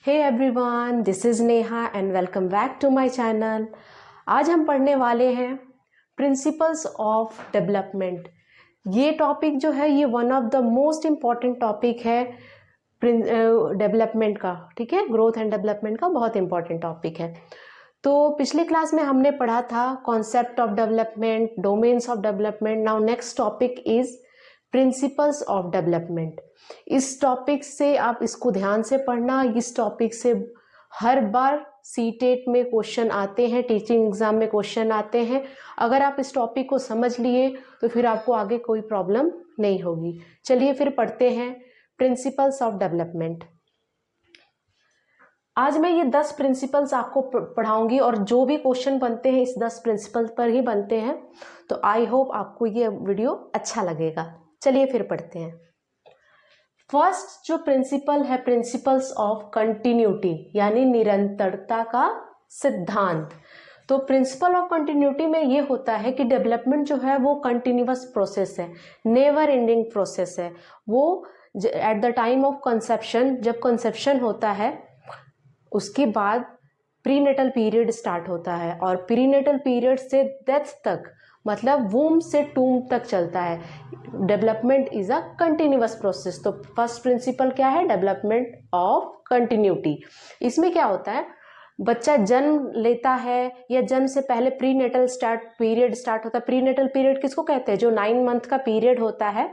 Hey everyone, this is Neha and welcome back to my channel. आज हम पढ़ने वाले हैं प्रिंसिपल्स ऑफ डेवलपमेंट। ये टॉपिक जो है ये one of the most important topic है डेवलपमेंट का। ठीक है, ग्रोथ एंड डेवलपमेंट का बहुत इंपॉर्टेंट टॉपिक है। तो पिछले क्लास में हमने पढ़ा था concept of development, domains of development. Now next topic is principles of development. इस टॉपिक से आप इसको ध्यान से पढ़ना। इस टॉपिक से हर बार सीटेट में क्वेश्चन आते हैं, टीचिंग एग्जाम में क्वेश्चन आते हैं। अगर आप इस टॉपिक को समझ लिए तो फिर आपको आगे कोई प्रॉब्लम नहीं होगी। चलिए फिर पढ़ते हैं प्रिंसिपल्स ऑफ डेवलपमेंट। आज मैं ये 10 प्रिंसिपल्स आपको पढ़ाऊंगी और जो भी क्वेश्चन बनते हैं इस 10 प्रिंसिपल पर ही बनते हैं। तो आई होप आपको ये वीडियो अच्छा लगेगा। चलिए फिर पढ़ते हैं। फर्स्ट जो प्रिंसिपल है, प्रिंसिपल्स ऑफ कंटिन्यूटी यानी निरंतरता का सिद्धांत। तो प्रिंसिपल ऑफ कंटिन्यूटी में ये होता है कि डेवलपमेंट जो है वो कंटिन्यूअस प्रोसेस है, नेवर एंडिंग प्रोसेस है। वो at the time of conception, जब कंसेप्शन होता है उसके बाद प्रीनेटल पीरियड स्टार्ट होता है और प्रीनेटल पीरियड से डेथ तक, मतलब वूम से टूम तक चलता है। Development is a continuous process. तो फर्स्ट प्रिंसिपल क्या है? Development of continuity. इसमें क्या होता है, बच्चा जन्म लेता है या जन्म से पहले प्रीनेटल पीरियड स्टार्ट होता है। प्रीनेटल पीरियड किसको कहते हैं? जो 9 मंथ का पीरियड होता है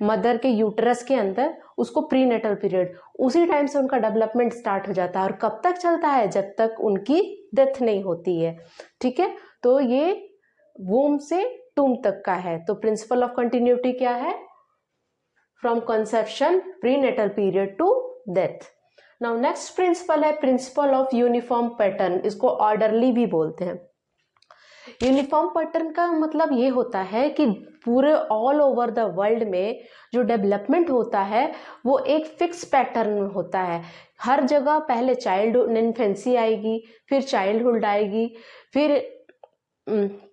मदर के यूटरस के अंदर, उसको प्रीनेटल पीरियड। उसी टाइम से उनका डेवलपमेंट स्टार्ट हो जाता है और कब तक चलता है? जब तक उनकी डेथ नहीं होती है। ठीक है, तो ये वूम से टूम तक का है। तो प्रिंसिपल ऑफ कंटिन्यूटी क्या है? From conception, prenatal period to death. Now next principle है प्रिंसिपल ऑफ यूनिफॉर्म पैटर्न। इसको ऑर्डरली भी बोलते हैं। यूनिफॉर्म पैटर्न का मतलब ये होता है कि पूरे ऑल ओवर द वर्ल्ड में जो डेवलपमेंट होता है वो एक फिक्स पैटर्न में होता है। हर जगह पहले चाइल्डहुड, इन्फेंसी आएगी, फिर चाइल्डहुड आएगी, फिर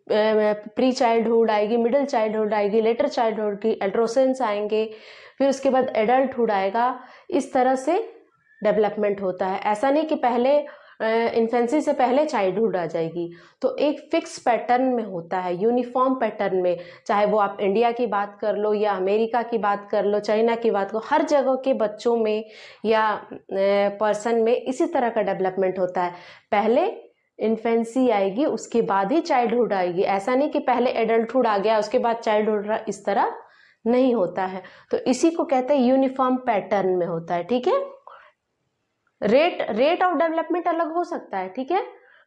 प्री चाइल्डहुड आएगी, मिडिल चाइल्डहुड आएगी, लेटर चाइल्डहुड की एडोलेसेंस आएंगे, फिर उसके बाद एडल्टहुड आएगा। इस तरह से डेवलपमेंट होता है। ऐसा नहीं कि पहले इन्फेंसी से पहले चाइल्डहुड आ जाएगी। तो एक फिक्स पैटर्न में होता है, यूनिफॉर्म पैटर्न में। चाहे वो आप इंडिया की बात कर लो या अमेरिका की बात कर लो, चाइना की बात करो, हर जगह के बच्चों में या पर्सन में इसी तरह का डेवलपमेंट होता है। पहले इन्फेंसी आएगी, उसके बाद ही चाइल्डहुड आएगी। ऐसा नहीं कि पहले एडल्टहुड आ गया उसके बाद चाइल्डहुड, इस तरह नहीं होता है। तो इसी को कहते हैं यूनिफॉर्म पैटर्न में होता है। ठीक है, रेट ऑफ डेवलपमेंट अलग हो सकता है। ठीक है,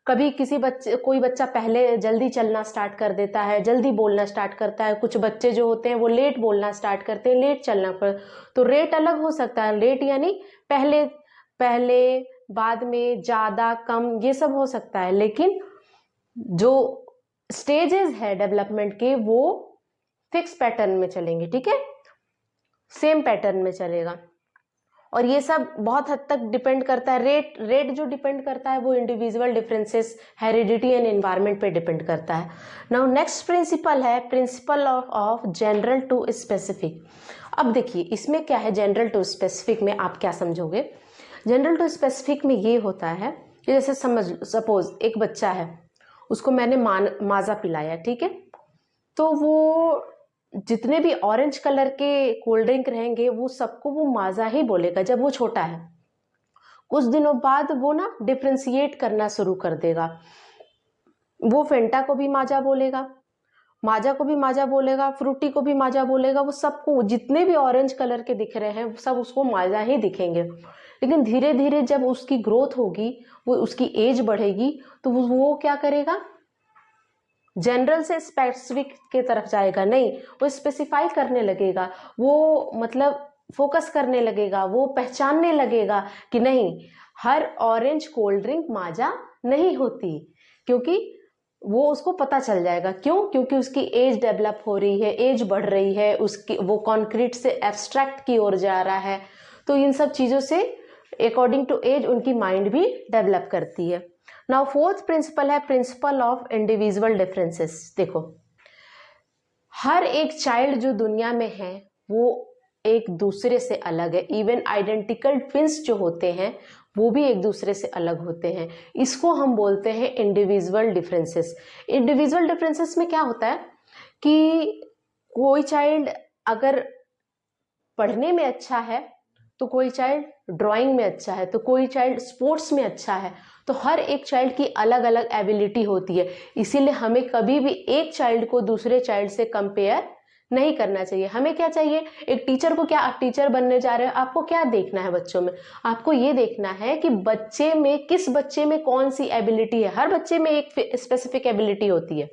कभी कोई बच्चा पहले जल्दी चलना स्टार्ट कर देता है, जल्दी बोलना स्टार्ट करता है। कुछ बच्चे जो होते हैं वो लेट बोलना स्टार्ट करते हैं, लेट चलना पर। तो रेट अलग हो सकता है। लेट यानी पहले पहले, बाद में, ज्यादा, कम, ये सब हो सकता है। लेकिन जो स्टेजेस है डेवलपमेंट के वो फिक्स पैटर्न में चलेंगे। ठीक है, सेम पैटर्न में चलेगा। और ये सब बहुत हद तक डिपेंड करता है, रेट जो डिपेंड करता है वो individual differences, heredity and environment पे डिपेंड करता है। नाउ नेक्स्ट प्रिंसिपल है principle of general to specific. अब देखिए इसमें क्या है, जनरल टू स्पेसिफिक में आप क्या समझोगे? जनरल टू स्पेसिफिक में ये होता है कि जैसे सपोज एक बच्चा है, उसको मैंने माजा पिलाया। ठीक है, तो वो जितने भी ऑरेंज कलर के कोल्ड ड्रिंक रहेंगे वो सबको वो माजा ही बोलेगा जब वो छोटा है। कुछ दिनों बाद वो ना डिफ्रेंशिएट करना शुरू कर देगा। वो फेंटा को भी माजा बोलेगा, माजा को भी माजा बोलेगा, फ्रूटी को भी माजा बोलेगा। वो सबको, जितने भी ऑरेंज कलर के दिख रहे हैं सब उसको माजा ही दिखेंगे। लेकिन धीरे धीरे जब उसकी ग्रोथ होगी, वो उसकी एज बढ़ेगी, तो वो क्या करेगा? जनरल से स्पेसिफिक के तरफ जाएगा नहीं, वो स्पेसिफाई करने लगेगा। वो मतलब फोकस करने लगेगा, वो पहचानने लगेगा कि नहीं, हर ऑरेंज कोल्ड ड्रिंक माजा नहीं होती। क्योंकि वो उसको पता चल जाएगा। क्यों? क्योंकि उसकी एज डेवलप हो रही है, एज बढ़ रही है, उसकी वो कॉन्क्रीट से एब्स्ट्रैक्ट की ओर जा रहा है। तो इन सब चीजों से अकॉर्डिंग टू एज उनकी माइंड भी डेवलप करती है। नाउ फोर्थ प्रिंसिपल है प्रिंसिपल ऑफ इंडिविजुअल डिफरेंसेस। देखो, हर एक चाइल्ड जो दुनिया में है वो एक दूसरे से अलग है। इवन आइडेंटिकल ट्विंस जो होते हैं वो भी एक दूसरे से अलग होते हैं। इसको हम बोलते हैं इंडिविजुअल डिफरेंसेस। इंडिविजुअल डिफरेंसेस में क्या होता है कि कोई चाइल्ड अगर पढ़ने में अच्छा है तो कोई चाइल्ड ड्राइंग में अच्छा है, तो कोई चाइल्ड स्पोर्ट्स में अच्छा है। तो हर एक चाइल्ड की अलग अलग एबिलिटी होती है, इसीलिए हमें कभी भी एक चाइल्ड को दूसरे चाइल्ड से कंपेयर नहीं करना चाहिए। हमें क्या चाहिए, एक टीचर को, क्या आप टीचर बनने जा रहे हो, आपको क्या देखना है बच्चों में, आपको ये देखना है कि बच्चे में, किस बच्चे में कौन सी एबिलिटी है। हर बच्चे में एक स्पेसिफिक एबिलिटी होती है,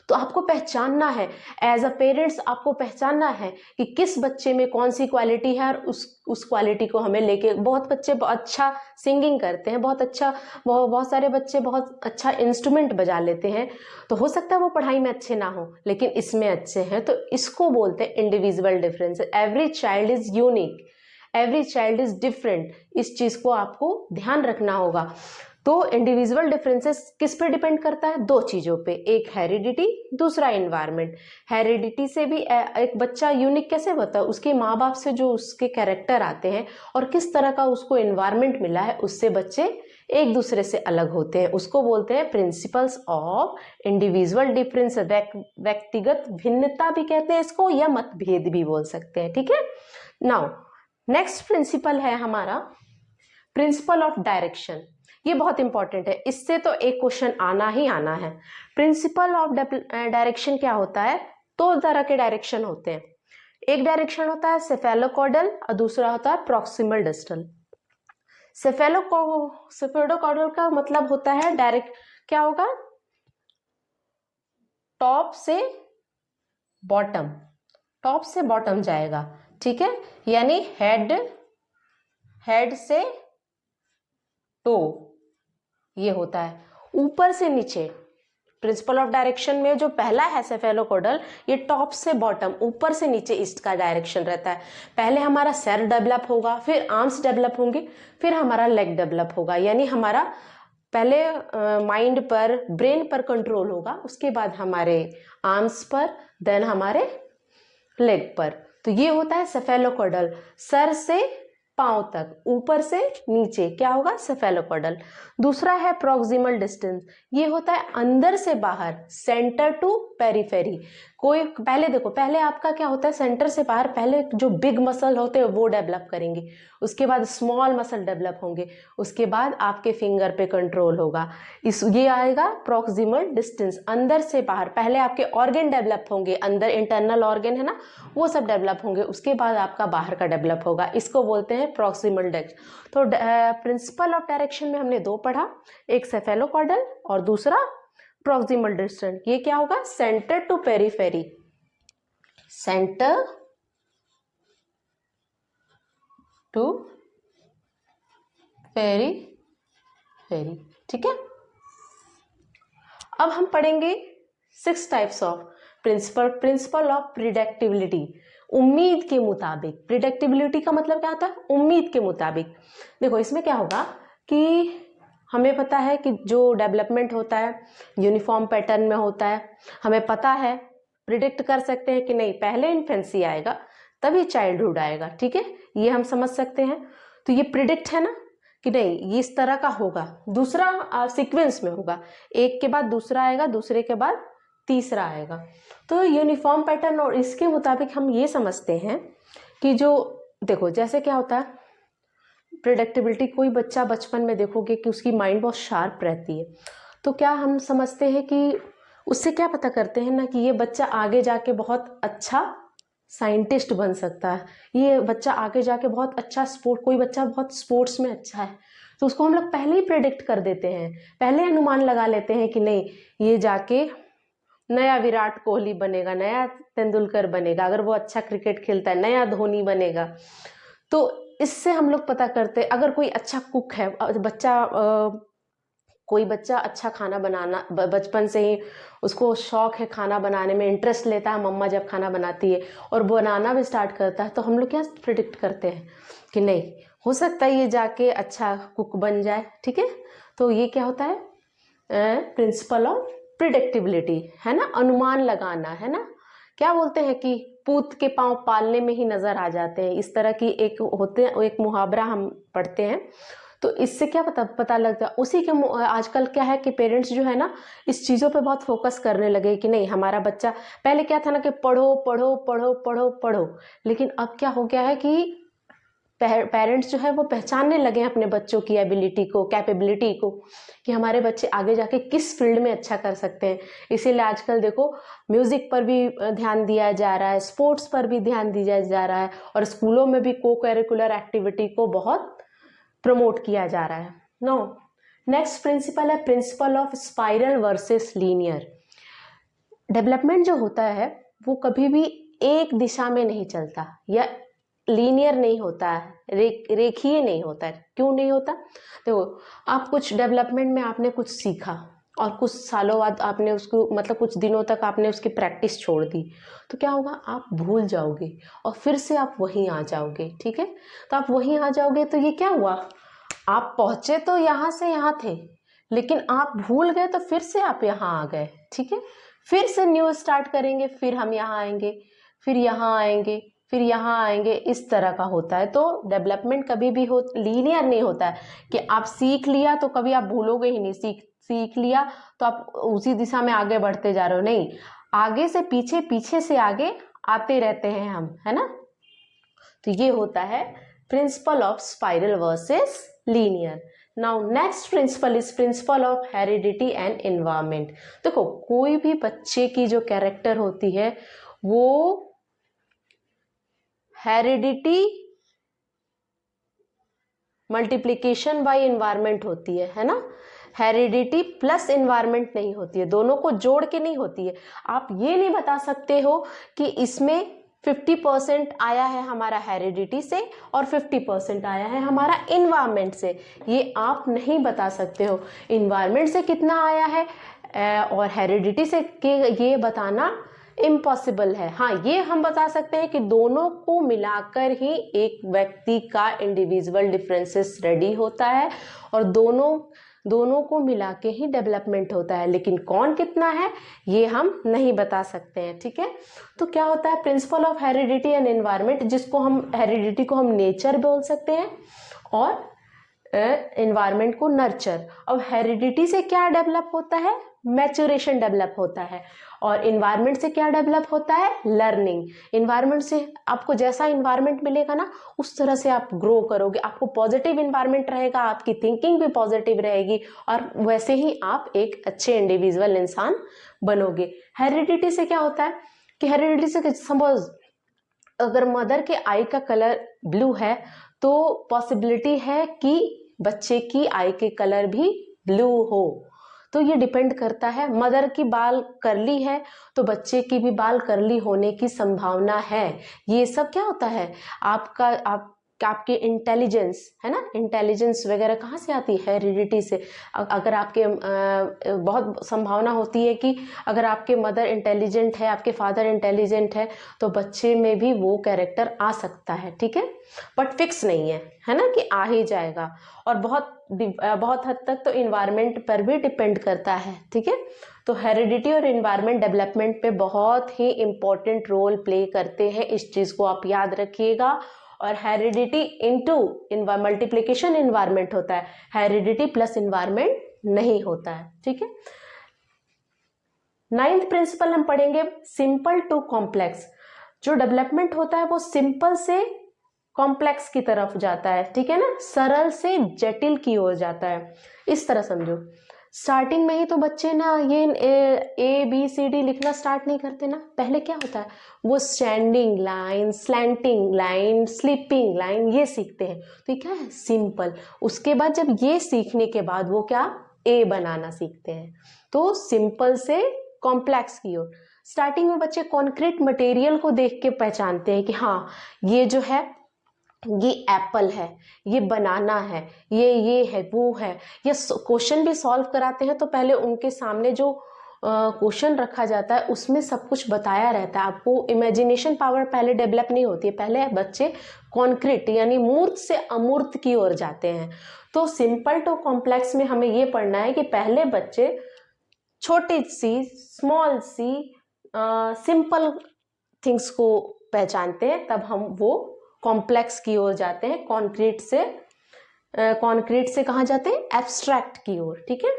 तो आपको पहचानना है, एज अ पेरेंट्स आपको पहचानना है कि किस बच्चे में कौन सी क्वालिटी है, और उस क्वालिटी को हमें लेके, बहुत बच्चे अच्छा सिंगिंग करते हैं, बहुत सारे बच्चे बहुत अच्छा इंस्ट्रूमेंट बजा लेते हैं, तो हो सकता है वो पढ़ाई में अच्छे ना हो लेकिन इसमें अच्छे हैं, तो इसको बोलते हैं individual difference. Every child is unique, every child is different, इस चीज को आपको ध्यान रखना होगा। तो इंडिविजुअल डिफरेंसेस किस पे डिपेंड करता है, दो चीजों पे, एक हेरिडिटी, दूसरा एनवायरनमेंट। हेरिडिटी से भी एक बच्चा यूनिक कैसे होता है, उसके माँ बाप से जो उसके कैरेक्टर आते हैं और किस तरह का उसको एनवायरनमेंट मिला है, उससे बच्चे एक दूसरे से अलग होते हैं। उसको बोलते हैं प्रिंसिपल्स ऑफ इंडिविजुअल डिफरेंस, व्यक्तिगत भिन्नता भी कहते हैं इसको, या मतभेद भी बोल सकते हैं, ठीक है। नाउ नेक्स्ट प्रिंसिपल है हमारा प्रिंसिपल ऑफ डायरेक्शन। ये बहुत इंपॉर्टेंट है, इससे तो एक क्वेश्चन आना ही आना है। प्रिंसिपल ऑफ डायरेक्शन क्या होता है, दो तरह के डायरेक्शन होते हैं। एक डायरेक्शन होता है सेफेलोकॉर्डल और दूसरा होता है प्रॉक्सिमल डिस्टल। सेफेलोकॉर्डल का मतलब होता है डायरेक्ट, क्या होगा, टॉप से बॉटम, टॉप से बॉटम जाएगा, ठीक है, यानी हेड से टो, ये होता है ऊपर से नीचे। प्रिंसिपल ऑफ डायरेक्शन में जो पहला है सेफेलोकॉर्डल, ये टॉप से बॉटम, ऊपर से नीचे इसका डायरेक्शन रहता है। पहले हमारा सर डेवलप होगा, फिर आर्म्स डेवलप होंगे, फिर हमारा लेग डेवलप होगा, यानी हमारा पहले माइंड पर, ब्रेन पर कंट्रोल होगा, उसके बाद हमारे आर्म्स पर, देन हमारे लेग पर। तो ये होता है सेफेलोकॉर्डल, सर से पांव तक, ऊपर से नीचे, क्या होगा, सेफेलोकॉर्डल। दूसरा है प्रॉक्सिमल डिस्टेंस, ये होता है अंदर से बाहर, सेंटर टू पेरिफेरी। कोई पहले देखो, पहले आपका क्या होता है, सेंटर से बाहर पहले जो बिग मसल होते हैं वो डेवलप करेंगे, उसके बाद स्मॉल मसल डेवलप होंगे, उसके बाद आपके फिंगर पे कंट्रोल होगा। ये आएगा प्रॉक्सिमल डिस्टेंस, अंदर से बाहर। पहले आपके ऑर्गन डेवलप होंगे, अंदर इंटरनल ऑर्गन है ना, वो सब डेवलप होंगे, उसके बाद आपका बाहर का डेवलप होगा, इसको बोलते हैं प्रॉक्सिमल डायरेक्शन। तो प्रिंसिपल ऑफ डायरेक्शन में हमने दो पढ़ा, एक सेफेलोकॉर्डल और दूसरा प्रॉक्सिमल डिस्टेंस। ये क्या होगा, centre to periphery, centre to periphery, ठीक है। अब हम पढ़ेंगे 6 types of principle of predictability, उम्मीद के मुताबिक। प्रिडिक्टेबिलिटी का मतलब क्या होता है, उम्मीद के मुताबिक। देखो इसमें क्या होगा कि हमें पता है कि जो डेवलपमेंट होता है यूनिफॉर्म पैटर्न में होता है, हमें पता है, प्रिडिक्ट कर सकते हैं कि नहीं पहले इन्फेंसी आएगा तभी चाइल्डहुड आएगा, ठीक है, ये हम समझ सकते हैं। तो ये प्रिडिक्ट है ना कि नहीं ये इस तरह का होगा, दूसरा सीक्वेंस में होगा, एक के बाद दूसरा आएगा, दूसरे के बाद तीसरा आएगा। तो यूनिफॉर्म पैटर्न, और इसके मुताबिक हम ये समझते हैं कि जो, देखो जैसे क्या होता है प्रिडिक्टेबिलिटी, कोई बच्चा बचपन में देखोगे कि उसकी माइंड बहुत शार्प रहती है, तो क्या हम समझते हैं कि उससे क्या पता करते हैं ना कि ये बच्चा आगे जाके बहुत अच्छा साइंटिस्ट बन सकता है, ये बच्चा आगे जाके बहुत अच्छा कोई बच्चा बहुत स्पोर्ट्स में अच्छा है, तो उसको हम लोग पहले ही प्रेडिक्ट कर देते हैं, पहले अनुमान लगा लेते हैं कि नहीं ये जाके नया विराट कोहली बनेगा, नया तेंदुलकर बनेगा, अगर वो अच्छा क्रिकेट खेलता है नया धोनी बनेगा। तो इससे हम लोग पता करते, अगर कोई अच्छा कुक है, कोई बच्चा अच्छा खाना बनाना, बचपन से ही उसको शौक है खाना बनाने में, इंटरेस्ट लेता है मम्मा जब खाना बनाती है और बनाना भी स्टार्ट करता है, तो हम लोग क्या प्रिडिक्ट करते हैं कि नहीं हो सकता है ये जाके अच्छा कुक बन जाए, ठीक है। तो ये क्या होता है, प्रिंसिपल ऑफ प्रिडिक्टेबिलिटी, है ना, अनुमान लगाना, है ना। क्या बोलते हैं कि पूत के पांव पालने में ही नजर आ जाते हैं, इस तरह की एक होते हैं, एक मुहावरा हम पढ़ते हैं। तो इससे क्या पता लगता है, उसी के आजकल क्या है कि पेरेंट्स जो है ना इस चीज़ों पे बहुत फोकस करने लगे कि नहीं हमारा बच्चा, पहले क्या था ना कि पढ़ो पढ़ो पढ़ो पढ़ो पढ़ो, लेकिन अब क्या हो गया है कि पेरेंट्स जो है वो पहचानने लगे हैं अपने बच्चों की एबिलिटी को, कैपेबिलिटी को, कि हमारे बच्चे आगे जाके किस फील्ड में अच्छा कर सकते हैं। इसीलिए आजकल देखो म्यूजिक पर भी ध्यान दिया जा रहा है, स्पोर्ट्स पर भी ध्यान दिया जा रहा है, और स्कूलों में भी को करिकुलर एक्टिविटी को बहुत प्रमोट किया जा रहा है। नो, नेक्स्ट प्रिंसिपल है principle of spiral versus linear. Development जो होता है वो कभी भी एक दिशा में नहीं चलता या लीनियर नहीं होता है, रेखीय नहीं होता है। क्यों नहीं होता? देखो, आप कुछ डेवलपमेंट में आपने कुछ सीखा और कुछ सालों बाद आपने उसको, मतलब कुछ दिनों तक आपने उसकी प्रैक्टिस छोड़ दी, तो क्या होगा, आप भूल जाओगे और फिर से आप वहीं आ जाओगे। ठीक है, तो आप वहीं आ जाओगे तो ये क्या हुआ, आप पहुंचे तो यहाँ से यहाँ थे, लेकिन आप भूल गए तो फिर से आप यहाँ आ गए। ठीक है, फिर से न्यू स्टार्ट करेंगे, फिर हम यहाँ आएंगे, फिर यहाँ आएंगे, फिर यहाँ आएंगे, इस तरह का होता है। तो डेवलपमेंट कभी भी लीनियर नहीं होता है कि आप सीख लिया तो कभी आप भूलोगे ही नहीं, सीख लिया तो आप उसी दिशा में आगे बढ़ते जा रहे हो, नहीं, आगे से पीछे, पीछे से आगे आते रहते हैं हम, है ना। तो ये होता है principle of spiral versus linear. Now next principal is principle of heredity and environment. देखो, कोई भी बच्चे की जो कैरेक्टर होती है वो हेरिडिटी मल्टीप्लिकेशन बाय एनवायरनमेंट होती है ना। हेरिडिटी प्लस एनवायरनमेंट नहीं होती है, दोनों को जोड़ के नहीं होती है। आप ये नहीं बता सकते हो कि इसमें 50% आया है हमारा हेरिडिटी से और 50% आया है हमारा एनवायरनमेंट से, ये आप नहीं बता सकते हो। एनवायरनमेंट से कितना आया है और हेरिडिटी से ये बताना इम्पॉसिबल है। हाँ, ये हम बता सकते हैं कि दोनों को मिलाकर ही एक व्यक्ति का इंडिविजुअल डिफरेंसेस रेडी होता है और दोनों को मिला के ही डेवलपमेंट होता है, लेकिन कौन कितना है ये हम नहीं बता सकते हैं। ठीक है, तो क्या होता है principle of heredity and environment, जिसको हम हेरिडिटी को हम नेचर बोल सकते हैं और एनवायरनमेंट को नर्चर। अब हेरिडिटी से क्या डेवलप होता है, मैच्योरेशन डेवलप होता है, और इन्वायरमेंट से क्या डेवलप होता है, लर्निंग। इन्वायरमेंट से आपको जैसा इन्वायरमेंट मिलेगा ना उस तरह से आप ग्रो करोगे, आपको पॉजिटिव इन्वायरमेंट रहेगा, आपकी थिंकिंग भी पॉजिटिव रहेगी और वैसे ही आप एक अच्छे इंडिविजुअल इंसान बनोगे। हेरिडिटी से क्या होता है कि हेरिडिटी से सपोज अगर मदर के आई का कलर ब्लू है तो पॉसिबिलिटी है कि बच्चे की आई के कलर भी ब्लू हो। तो ये डिपेंड करता है, मदर की बाल कर्ली है तो बच्चे की भी बाल कर्ली होने की संभावना है। ये सब क्या होता है, आपके इंटेलिजेंस है ना, इंटेलिजेंस वगैरह कहाँ से आती है, हेरिडिटी से। अगर आपके बहुत संभावना होती है कि अगर आपके मदर इंटेलिजेंट है, आपके फादर इंटेलिजेंट है तो बच्चे में भी वो कैरेक्टर आ सकता है। ठीक है, बट फिक्स नहीं है ना कि आ ही जाएगा, और बहुत हद तक तो इन्वायरमेंट पर भी डिपेंड करता है। ठीक है, तो हेरिडिटी और इन्वायरमेंट डेवलपमेंट पे बहुत ही इंपॉर्टेंट रोल प्ले करते हैं, इस चीज को आप याद रखिएगा। और हेरिडिटी इनटू मल्टीप्लिकेशन इन्वायरमेंट होता है, हेरिडिटी प्लस इन्वायरमेंट नहीं होता है। ठीक है, 9th प्रिंसिपल हम पढ़ेंगे सिंपल टू कॉम्प्लेक्स। जो डेवलपमेंट होता है वो सिंपल से कॉम्प्लेक्स की तरफ जाता है। ठीक है ना, सरल से जटिल की ओर जाता है, इस तरह समझो। स्टार्टिंग में ही तो बच्चे ना ये ABCD लिखना स्टार्ट नहीं करते ना, पहले क्या होता है वो standing line, slanting line, sleeping line ये सीखते हैं, तो ये क्या है सिंपल। उसके बाद जब ये सीखने के बाद वो क्या A बनाना सीखते हैं, तो सिंपल से कॉम्प्लेक्स की ओर। स्टार्टिंग में बच्चे कॉन्क्रीट मटेरियल को देख के पहचानते हैं कि हाँ ये जो है ये एप्पल है, ये बनाना है, ये है, वो है। ये क्वेश्चन भी सॉल्व कराते हैं तो पहले उनके सामने जो क्वेश्चन रखा जाता है उसमें सब कुछ बताया रहता है। आपको इमेजिनेशन पावर पहले डेवलप नहीं होती है, पहले बच्चे कॉन्क्रीट यानी मूर्त से अमूर्त की ओर जाते हैं। तो सिंपल टू कॉम्प्लेक्स में हमें ये पढ़ना है कि पहले बच्चे छोटी C small C simple things को पहचानते हैं, तब हम वो कॉम्प्लेक्स की ओर जाते हैं, कॉन्क्रीट से कॉन्क्रीट से कहाँ जाते हैं, एब्स्ट्रैक्ट की ओर, ठीक है।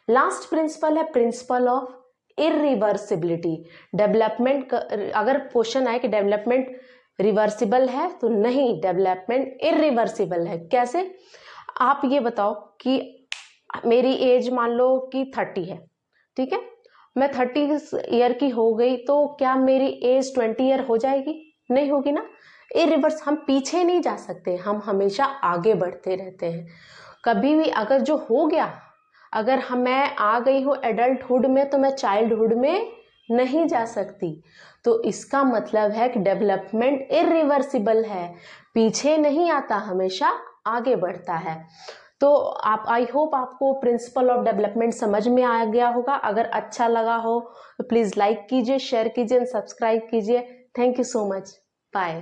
लास्ट प्रिंसिपल है प्रिंसिपल ऑफ इरिवर्सिबिलिटी। डेवलपमेंट, अगर क्वेश्चन आए कि डेवलपमेंट रिवर्सिबल है तो नहीं, डेवलपमेंट इरिवर्सिबल है। कैसे, आप ये बताओ कि मेरी एज मान लो कि 30 है, ठीक है, मैं 30 ईयर की हो गई तो क्या मेरी एज 20 ईयर हो जाएगी, नहीं होगी ना। इरिवर्स, हम पीछे नहीं जा सकते, हम हमेशा आगे बढ़ते रहते हैं। कभी भी अगर जो हो गया, अगर मैं आ गई हूँ एडल्टहुड में तो मैं चाइल्डहुड में नहीं जा सकती। तो इसका मतलब है कि डेवलपमेंट इरिवर्सिबल है, पीछे नहीं आता, हमेशा आगे बढ़ता है। तो आप, आई होप आपको प्रिंसिपल ऑफ डेवलपमेंट समझ में आ गया होगा। अगर अच्छा लगा हो तो प्लीज़ लाइक कीजिए, शेयर कीजिए, सब्सक्राइब कीजिए। Thank you so much, bye.